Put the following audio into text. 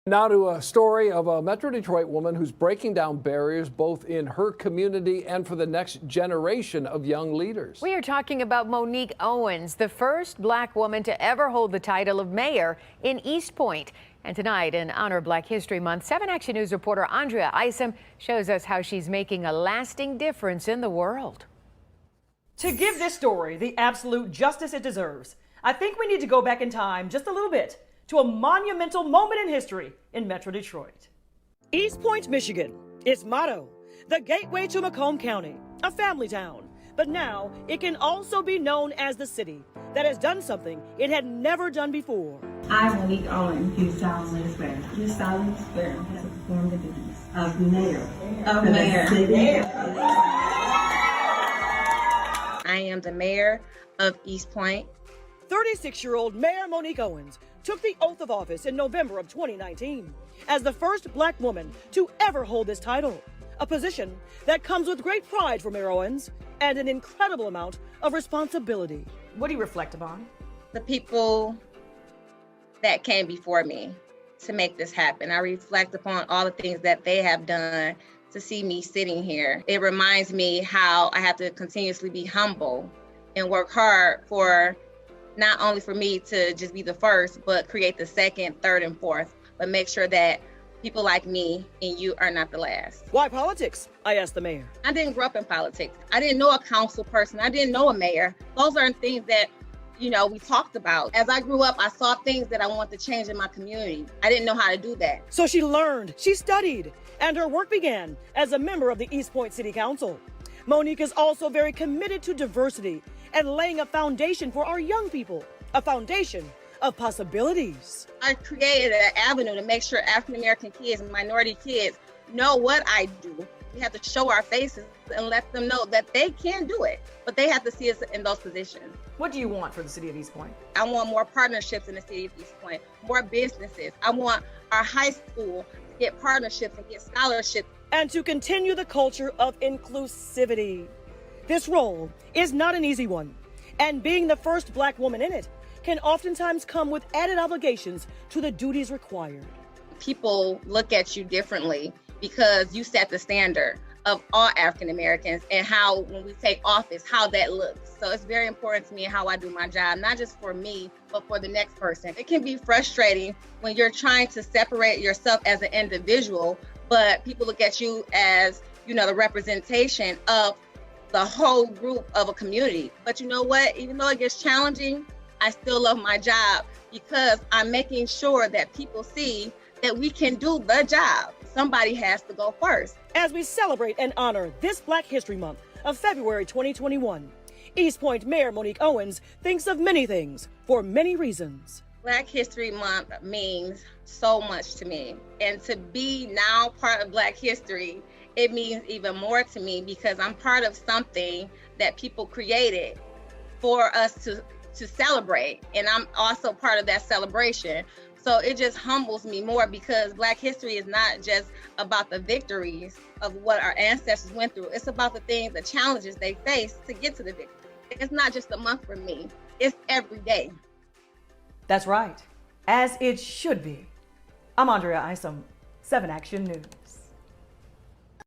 Now to a story of a Metro Detroit woman who's breaking down barriers both in her community and for the next generation of young leaders. We are talking about Monique Owens, the first black woman to ever hold the title of mayor in Eastpointe. And tonight, in honor of Black History Month, 7 Action News reporter Andrea Isom shows us how she's making a lasting difference in the world. To give this story the absolute justice it deserves, I think we need to go back in time just a little bit to a monumental moment in history in Metro Detroit. Eastpointe, Michigan. Its motto, the gateway to Macomb County, a family town. But now it can also be known as the city that has done something it had never done before. I, Monique Owens, do solemnly swear. Do solemnly swear to perform the duties of mayor. Of mayor. I am the mayor of Eastpointe. 36-year-old Mayor Monique Owens took the oath of office in November of 2019 as the first black woman to ever hold this title, a position that comes with great pride for Mayor Owens and an incredible amount of responsibility. What do you reflect upon? The people that came before me to make this happen. I reflect upon all the things that they have done to see me sitting here. It reminds me how I have to continuously be humble and work hard for not only for me to just be the first, but create the second, third, and fourth, but make sure that people like me and you are not the last. Why politics? I asked the mayor. I didn't grow up in politics. I didn't know a council person. I didn't know a mayor. Those are things that, we talked about. As I grew up, I saw things that I wanted to change in my community. I didn't know how to do that. So she learned, she studied, and her work began as a member of the Eastpointe City Council. Monique is also very committed to diversity and laying a foundation for our young people, a foundation of possibilities. I created an avenue to make sure African-American kids and minority kids know what I do. We have to show our faces and let them know that they can do it, but they have to see us in those positions. What do you want for the city of Eastpointe? I want more partnerships in the city of Eastpointe, more businesses. I want our high school to get partnerships and get scholarships. And to continue the culture of inclusivity. This role is not an easy one, and being the first black woman in it can oftentimes come with added obligations to the duties required. People look at you differently because you set the standard of all African Americans and how, when we take office, how that looks. So it's very important to me how I do my job, not just for me, but for the next person. It can be frustrating when you're trying to separate yourself as an individual, but people look at you as, the representation of the whole group of a community. But you know what? Even though it gets challenging, I still love my job because I'm making sure that people see that we can do the job. Somebody has to go first. As we celebrate and honor this Black History Month of February 2021, Eastpointe Mayor Monique Owens thinks of many things for many reasons. Black History Month means so much to me. And to be now part of Black history, it means even more to me because I'm part of something that people created for us to celebrate. And I'm also part of that celebration. So it just humbles me more because Black history is not just about the victories of what our ancestors went through. It's about the things, the challenges they faced to get to the victory. It's not just a month for me. It's every day. That's right, as it should be. I'm Andrea Isom, 7 Action News.